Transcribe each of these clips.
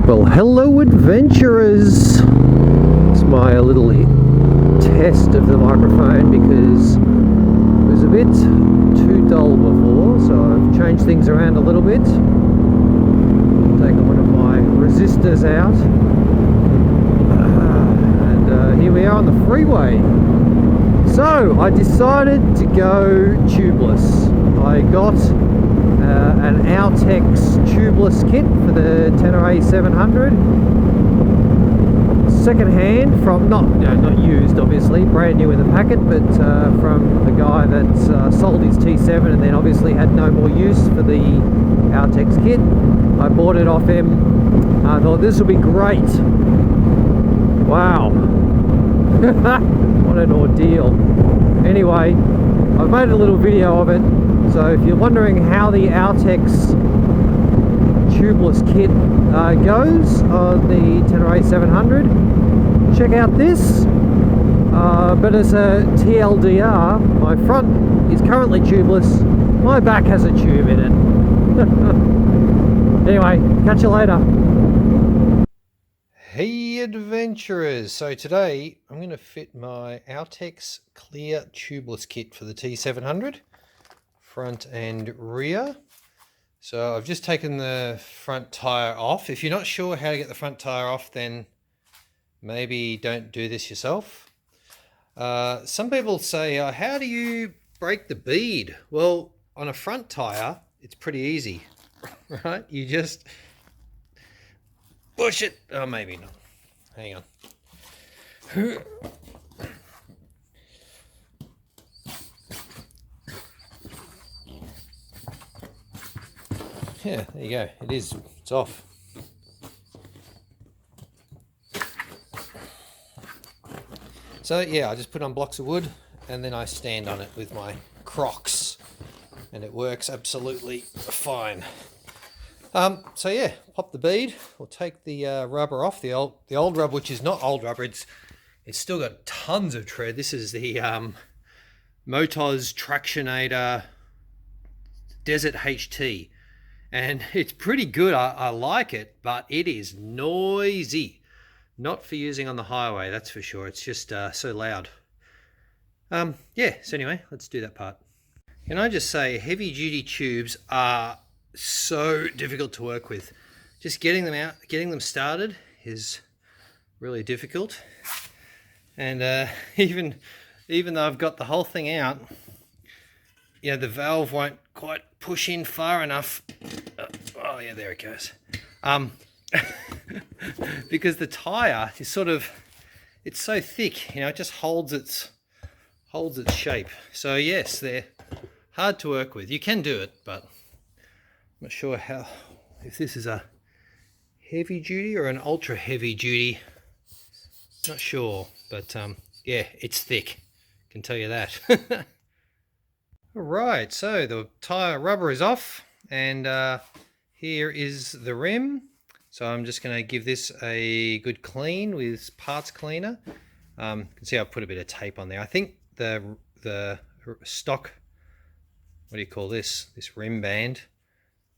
Well, hello adventurers! It's my little test of the microphone because it was a bit too dull before, so I've changed things around a little bit. Taken one of my resistors out. And here we are on the freeway. So, I decided to go tubeless. I got an Outex tubeless kit for the Tenor A700, second hand from not used, obviously, brand new in the packet, but from a guy that sold his T7 and then obviously had no more use for the Outex kit. I bought it off him. I thought this will be great. Wow. What an ordeal. Anyway, I've made a little video of it. So if you're wondering how the Outex tubeless kit goes on the Tenor A700, check out this. But as a TLDR, my front is currently tubeless, my back has a tube in it. Anyway, catch you later. Hey adventurers! So today I'm going to fit my Outex clear tubeless kit for the T700. Front and rear. So I've just taken the front tire off. If you're not sure how to get the front tire off, then maybe don't do this yourself. Some people say, how do you break the bead? Well, on a front tire, it's pretty easy, right? You just push it. Oh, maybe not. Hang on. Yeah, there you go. It is. It's off. So yeah, I just put on blocks of wood and then I stand on it with my Crocs and it works absolutely fine. So yeah, pop the bead. We'll take the rubber off, the old rubber, which is not old rubber. It's still got tons of tread. This is the Motos Tractionator Desert HT. And it's pretty good. I like it, but it is noisy. Not for using on the highway, that's for sure. It's just so loud. Yeah, so anyway, let's do that part. Can I just say, heavy duty tubes are so difficult to work with. Just getting them out, getting them started is really difficult. And even though I've got the whole thing out, you know, the valve won't quite push in far enough. Oh yeah, there it goes. Because the tire is sort of, it's so thick, you know, it just holds its shape. So yes, they're hard to work with. You can do it, but I'm not sure if this is a heavy duty or an ultra heavy duty. Not sure, but yeah, it's thick. Can tell you that. Alright, so the tire rubber is off and here is the rim. So I'm just going to give this a good clean with parts cleaner. You can see I've put a bit of tape on there. I think the stock, what do you call this? This rim band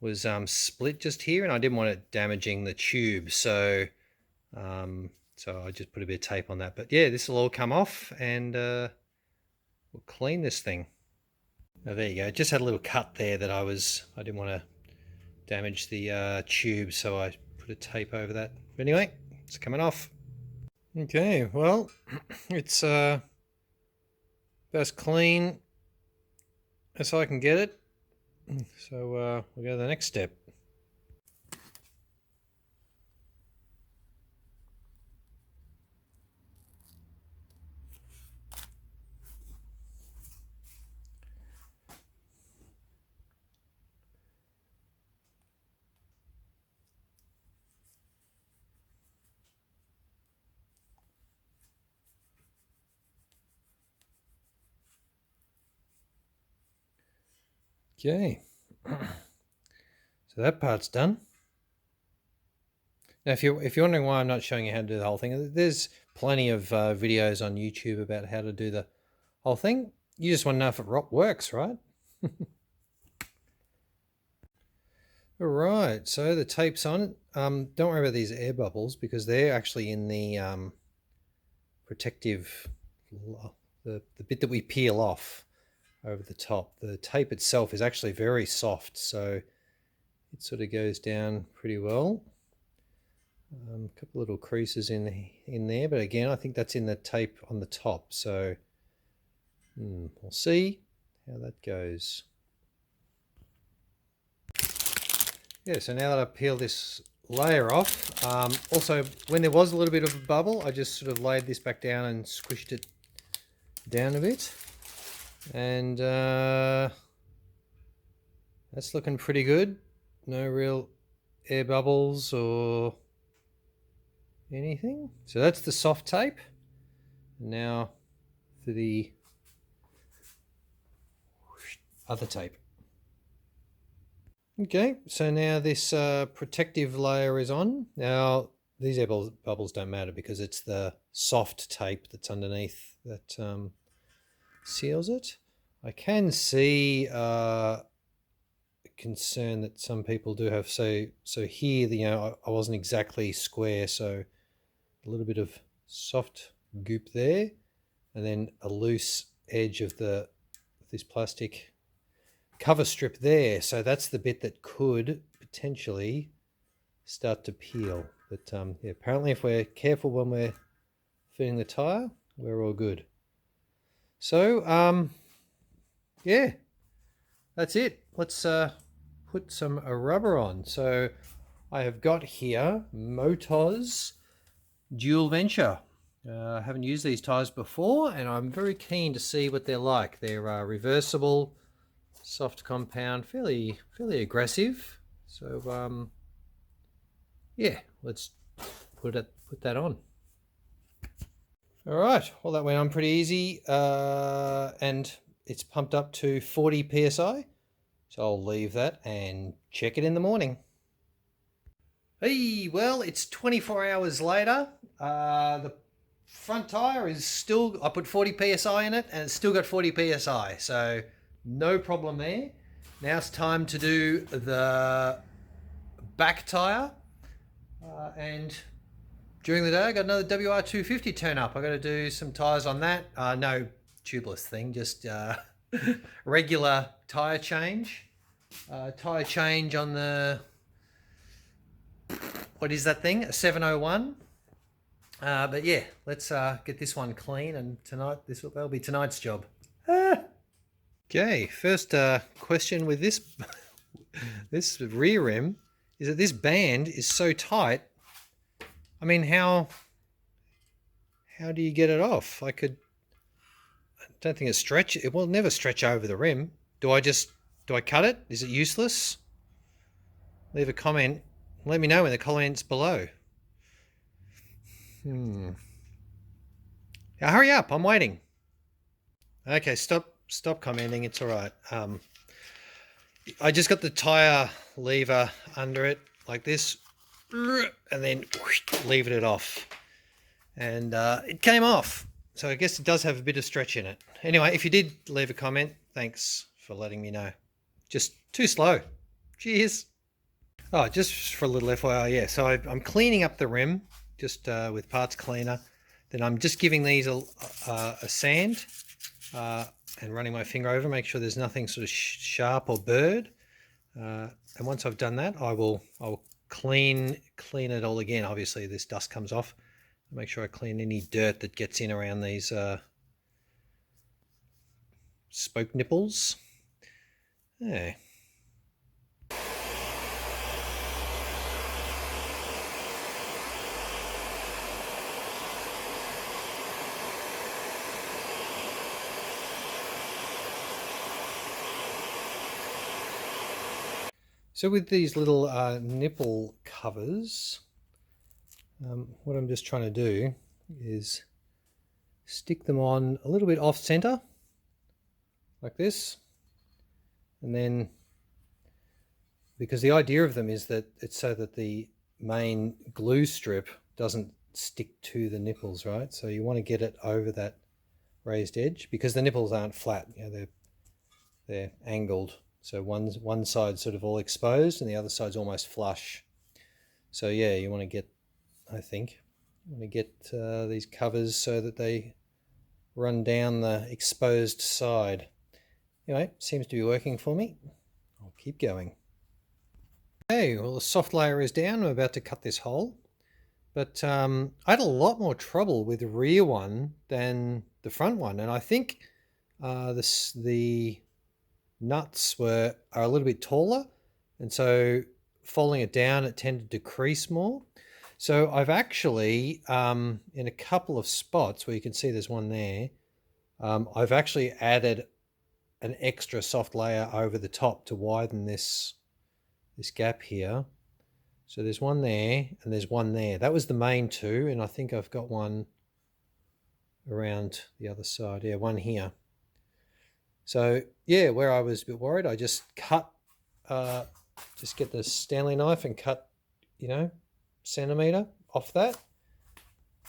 was split just here and I didn't want it damaging the tube. So I just put a bit of tape on that. But yeah, this will all come off and we'll clean this thing. Oh, there you go. Just had a little cut there that I didn't want to damage the tube, so I put a tape over that. But anyway, it's coming off. Okay, well, it's as clean as I can get it. So we'll go to the next step. Okay, so that part's done. Now, if you're wondering why I'm not showing you how to do the whole thing, there's plenty of videos on YouTube about how to do the whole thing. You just want to know if it works, right? All right, so the tape's on. Don't worry about these air bubbles because they're actually in the protective, the bit that we peel off over the top. The tape itself is actually very soft, so it sort of goes down pretty well. A couple little creases in there, but again, I think that's in the tape on the top. So we'll see how that goes. Yeah, so now that I've peeled this layer off, also when there was a little bit of a bubble, I just sort of laid this back down and squished it down a bit. And that's looking pretty good. No real air bubbles or anything. So that's the soft tape. Now for the other tape. Okay, so now this protective layer is on. Now these air bubbles don't matter because it's the soft tape that's underneath that seals it. I can see concern that some people do have. So here, you know, I wasn't exactly square, so a little bit of soft goop there, and then a loose edge of this plastic cover strip there. So that's the bit that could potentially start to peel. But yeah, apparently if we're careful when we're fitting the tire, we're all good. So yeah, that's it. Let's put some rubber on. So I have got here Motos Dual Venture. I haven't used these tires before, and I'm very keen to see what they're like. They're reversible, soft compound, fairly aggressive. So yeah, let's put that on. All right, well that went on pretty easy, and it's pumped up to 40 psi. So I'll leave that and check it in the morning. Hey, well, it's 24 hours later. The front tire is still, I put 40 psi in it and it's still got 40 psi. So no problem there. Now it's time to do the back tire. And during the day, I got another WR250 turn up. I got to do some tires on that. No tubeless thing, just regular tire change. Tire change on the, what is that thing? A 701. But yeah, let's get this one clean, and tonight that'll be tonight's job. Okay, first question with this this rear rim is that this band is so tight. I mean, how do you get it off? I don't think it will never stretch over the rim. Do I cut it? Is it useless? Leave a comment. Let me know in the comments below. Now hurry up, I'm waiting. Okay, stop commenting, it's all right. I just got the tire lever under it like this, and then levered it off, and it came off. So I guess it does have a bit of stretch in it. Anyway, if you did leave a comment, thanks for letting me know. Just too slow. Cheers. Oh, just for a little FYI, yeah. So I'm cleaning up the rim just with parts cleaner. Then I'm just giving these a sand and running my finger over, make sure there's nothing sort of sharp or burred. And once I've done that, I'll clean it all again. Obviously, this dust comes off. Make sure I clean any dirt that gets in around these spoke nipples. Yeah. So with these little nipple covers, what I'm just trying to do is stick them on a little bit off center, like this. And then, because the idea of them is that it's so that the main glue strip doesn't stick to the nipples, right? So you want to get it over that raised edge because the nipples aren't flat, you know, they're angled. So one side's sort of all exposed and the other side's almost flush. So yeah, you want to get, I think, you want to get these covers so that they run down the exposed side. Anyway, seems to be working for me. I'll keep going. Okay, well the soft layer is down. I'm about to cut this hole. But I had a lot more trouble with the rear one than the front one. And I think the nuts are a little bit taller. And so folding it down, it tended to crease more. So I've actually, in a couple of spots where you can see there's one there, I've actually added an extra soft layer over the top to widen this gap here. So there's one there and there's one there. That was the main two, and I think I've got one around the other side. Yeah, one here. So yeah, where I was a bit worried, I just cut, just get the Stanley knife and cut, you know, centimetre off that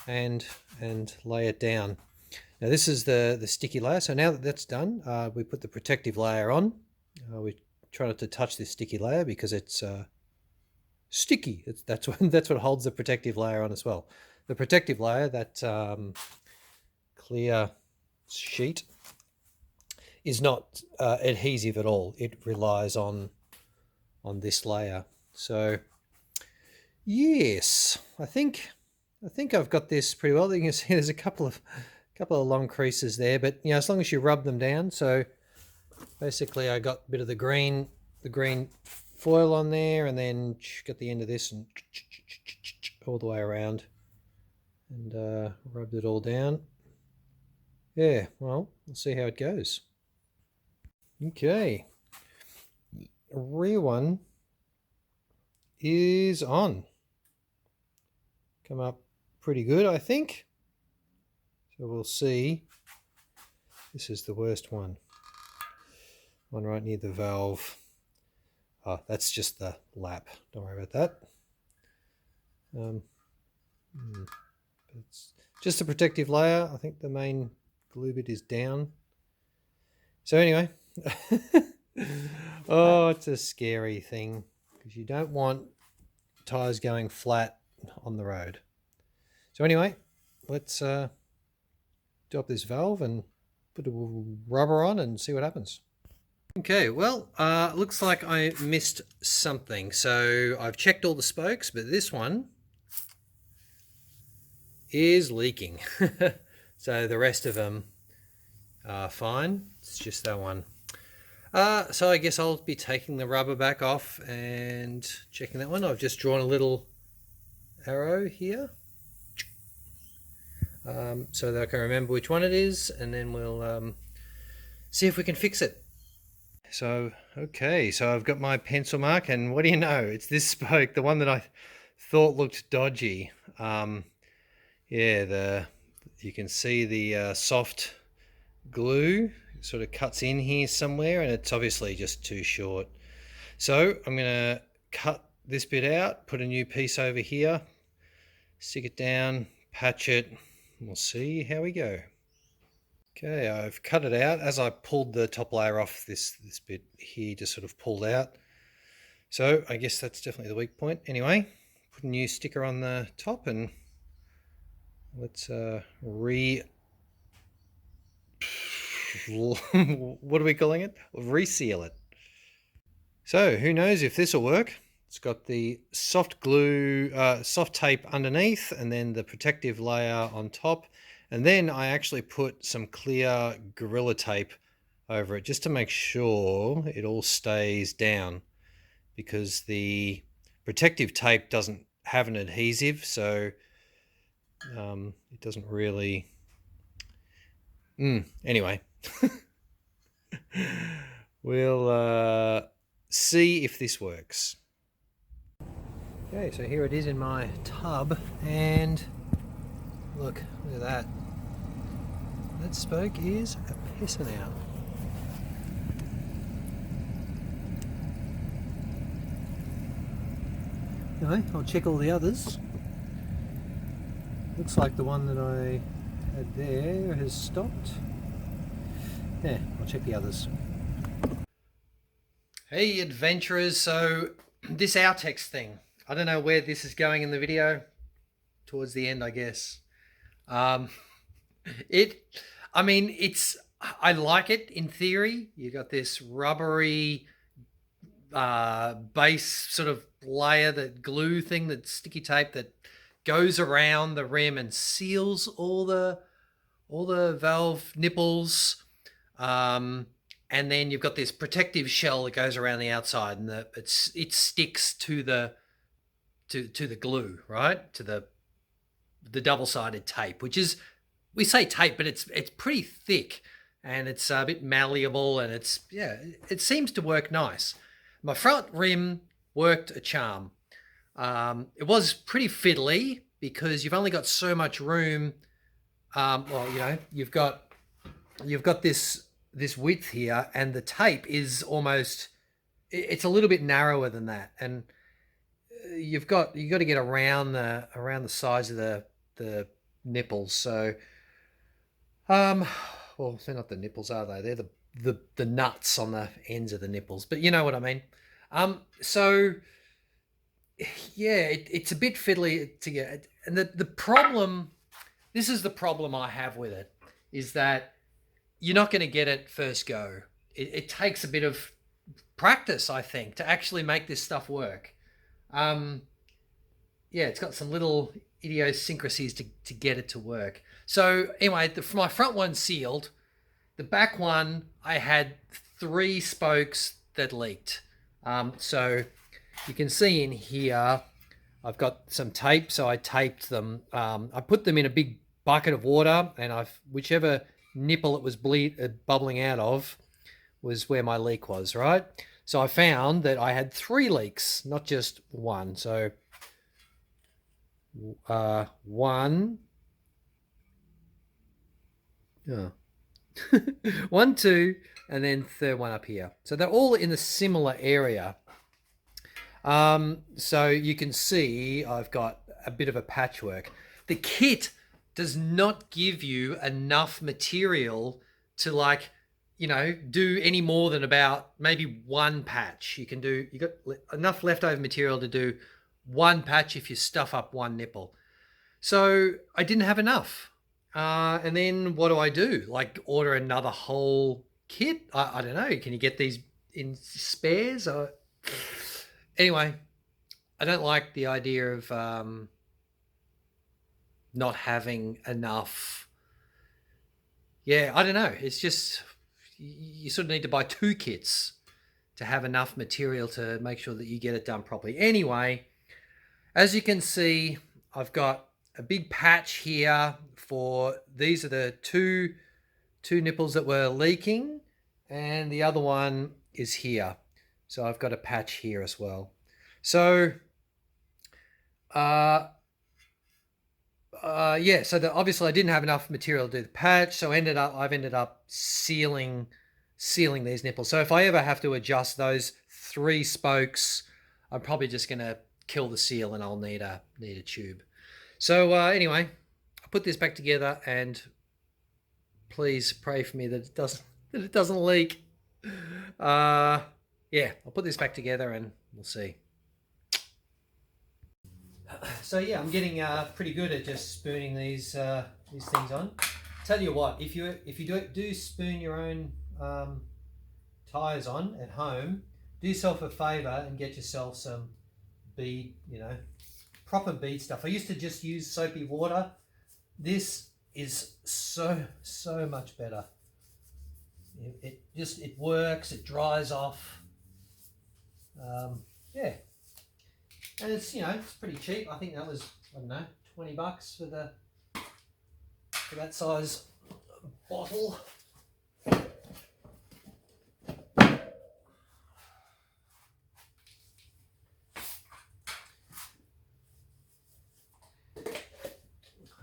and lay it down. Now this is the sticky layer. So now that that's done, we put the protective layer on. We try not to touch this sticky layer because it's sticky. That's what holds the protective layer on as well. The protective layer, that clear sheet, is not adhesive at all. It relies on this layer. So yes, I think I've got this pretty well. You can see there's a couple of long creases there, but you know, as long as you rub them down. So basically I got a bit of the green foil on there, and then got the end of this and all the way around and rubbed it all down. Yeah, well, we'll see how it goes. Okay, rear one is on. Come up pretty good, I think. So we'll see. This is the worst one. One right near the valve. Oh, that's just the lap. Don't worry about that. It's just a protective layer. I think the main glue bit is down. So anyway, oh, it's a scary thing because you don't want tires going flat on the road. So anyway, let's drop this valve and put a rubber on and see what happens. Okay, well, looks like I missed something. So I've checked all the spokes, but this one is leaking. So the rest of them are fine. It's just that one. So I guess I'll be taking the rubber back off and checking that one. I've just drawn a little arrow here, so that I can remember which one it is, and then we'll see if we can fix it. So, okay, so I've got my pencil mark, and what do you know? It's this spoke, the one that I thought looked dodgy. Yeah, you can see the soft glue sort of cuts in here somewhere, and it's obviously just too short. So I'm going to cut this bit out, put a new piece over here, stick it down, patch it, and we'll see how we go. Okay, I've cut it out. As I pulled the top layer off, this bit here just sort of pulled out. So I guess that's definitely the weak point. Anyway, put a new sticker on the top and let's what are we calling it? Reseal it. So who knows if this will work. It's got the soft glue, soft tape underneath, and then the protective layer on top. And then I actually put some clear Gorilla Tape over it just to make sure it all stays down, because the protective tape doesn't have an adhesive, so it doesn't really... Anyway, we'll see if this works. Okay, so here it is in my tub, and look at that. That spoke is a pisser now. Anyway, I'll check all the others. Looks like the one that I had there has stopped. Yeah, I'll check the others. Hey adventurers, so this Outex thing, I don't know where this is going in the video, towards the end I guess. Um, it, I mean, I like it in theory. You got this rubbery base sort of layer, that glue thing, that sticky tape that goes around the rim and seals all the valve nipples. Um, and then you've got this protective shell that goes around the outside, and it sticks to the glue, right? To the double-sided tape, which is, we say tape, but it's pretty thick, and it's a bit malleable, and it seems to work nice. My front rim worked a charm. It was pretty fiddly because you've only got so much room. Well, you've got this width here, and the tape is almost, it's a little bit narrower than that, and you've got to get around the size of the nipples. So well, they're not the nipples, are they? They're the nuts on the ends of the nipples, but you know what I mean. So yeah, it's a bit fiddly to get, and the problem, this is the problem I have with it, is that you're not going to get it first go. It takes a bit of practice, I think, to actually make this stuff work. Yeah, it's got some little idiosyncrasies to get it to work. So anyway, my front one sealed. The back one, I had 3 spokes that leaked. So you can see in here, I've got some tape, so I taped them. I put them in a big bucket of water, and whichever nipple it was bubbling out of was where my leak was, right? So I found that I had 3 leaks, not just one. So 1, 1, 2, and then third one up here. So they're all in a similar area. So you can see I've got a bit of a patchwork. The kit does not give you enough material to do any more than about maybe 1 patch. You got enough leftover material to do 1 patch if you stuff up 1 nipple. So I didn't have enough. And then what do? Like order another whole kit? I don't know. Can you get these in spares? Anyway, I don't like the idea of not having enough. Yeah, I don't know. It's just, you sort of need to buy 2 kits to have enough material to make sure that you get it done properly. Anyway, as you can see, I've got a big patch here these are the two nipples that were leaking, and the other one is here. So I've got a patch here as well. So yeah, so obviously I didn't have enough material to do the patch, so I've ended up sealing these nipples. So if I ever have to adjust those 3 spokes, I'm probably just going to kill the seal, and I'll need a tube. So anyway, I put this back together, and please pray for me that it doesn't leak. Yeah, I'll put this back together and we'll see. So yeah, I'm getting pretty good at just spooning these things on. Tell you what, if you do spoon your own tires on at home, do yourself a favor and get yourself some bead, proper bead stuff. I used to just use soapy water. This is so much better. It works. It dries off. Yeah. And it's it's pretty cheap. I think that was, I don't know, $20 for that size bottle.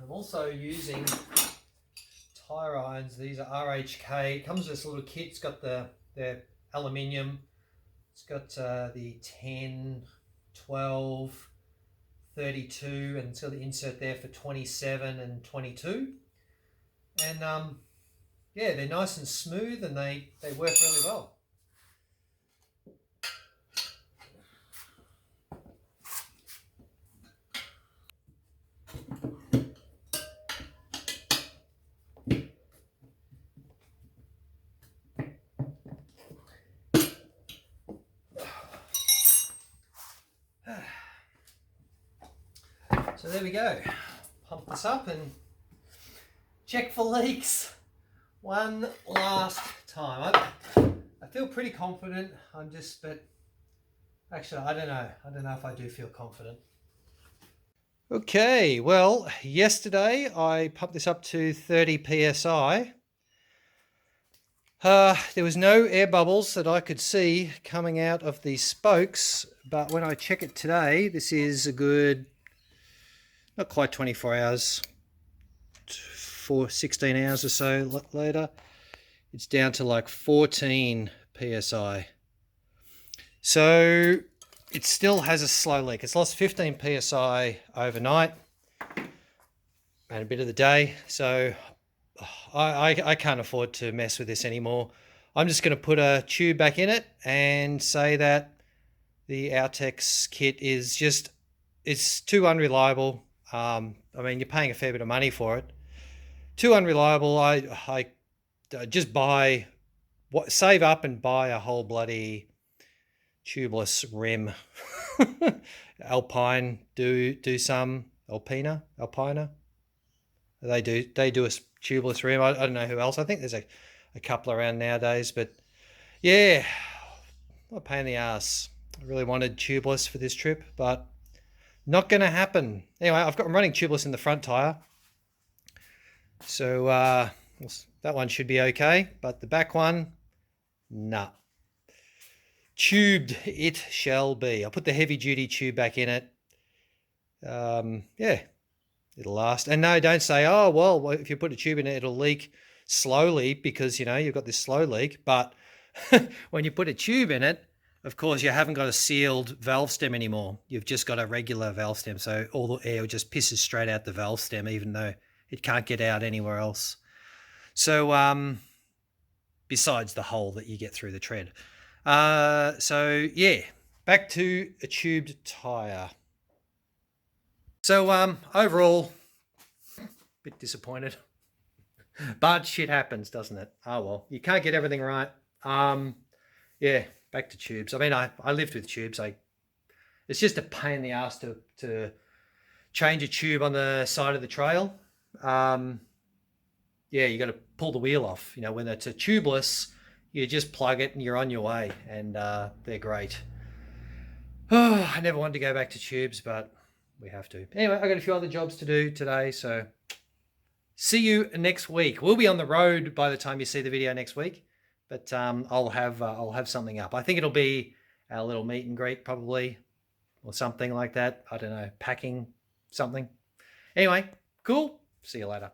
I'm also using tire irons. These are RHK. It comes with this little kit. It's got their aluminium. It's got the 10, 12, 32, and it's got the insert there for 27 and 22. And yeah, they're nice and smooth, and they work really well. So there we go. Pump this up and check for leaks one last time. I feel pretty confident. But actually, I don't know. I don't know if I do feel confident. Okay, well, yesterday I pumped this up to 30 psi. There was no air bubbles that I could see coming out of the spokes, but when I check it today, this is a good, not quite 24 hours, 16 hours or so later, it's down to like 14 psi. So it still has a slow leak. It's lost 15 psi overnight and a bit of the day. So I can't afford to mess with this anymore. I'm just going to put a tube back in it and say that the Outex kit is just, it's too unreliable. I mean, you're paying a fair bit of money for it. Too unreliable. I just save up and buy a whole bloody tubeless rim. Alpine do some Alpina. They do a tubeless rim. I don't know who else. I think there's a couple around nowadays, but yeah, what a pain in the ass. I really wanted tubeless for this trip, but not going to happen. Anyway, I'm running tubeless in the front tire, so that one should be okay, but the back one, nah. Tubed it shall be. I'll put the heavy duty tube back in it. Yeah, it'll last. And no, don't say, oh, well, if you put a tube in it, it'll leak slowly because, you know, you've got this slow leak. But when you put a tube in it, of course, you haven't got a sealed valve stem anymore. You've just got a regular valve stem. So all the air just pisses straight out the valve stem, even though it can't get out anywhere else. So besides the hole that you get through the tread. So yeah, back to a tubed tire. So overall, a bit disappointed, but shit happens, doesn't it? Oh well, you can't get everything right. Yeah, back to tubes. I mean, I lived with tubes. It's just a pain in the ass to change a tube on the side of the trail. Yeah, you got to pull the wheel off. You know, when it's a tubeless, you just plug it and you're on your way, and they're great. Oh, I never wanted to go back to tubes, but we have to. Anyway, I got a few other jobs to do today, so see you next week. We'll be on the road by the time you see the video next week, but I'll have something up. I think it'll be our little meet and greet probably, or something like that. I don't know, packing something. Anyway, cool. See you later.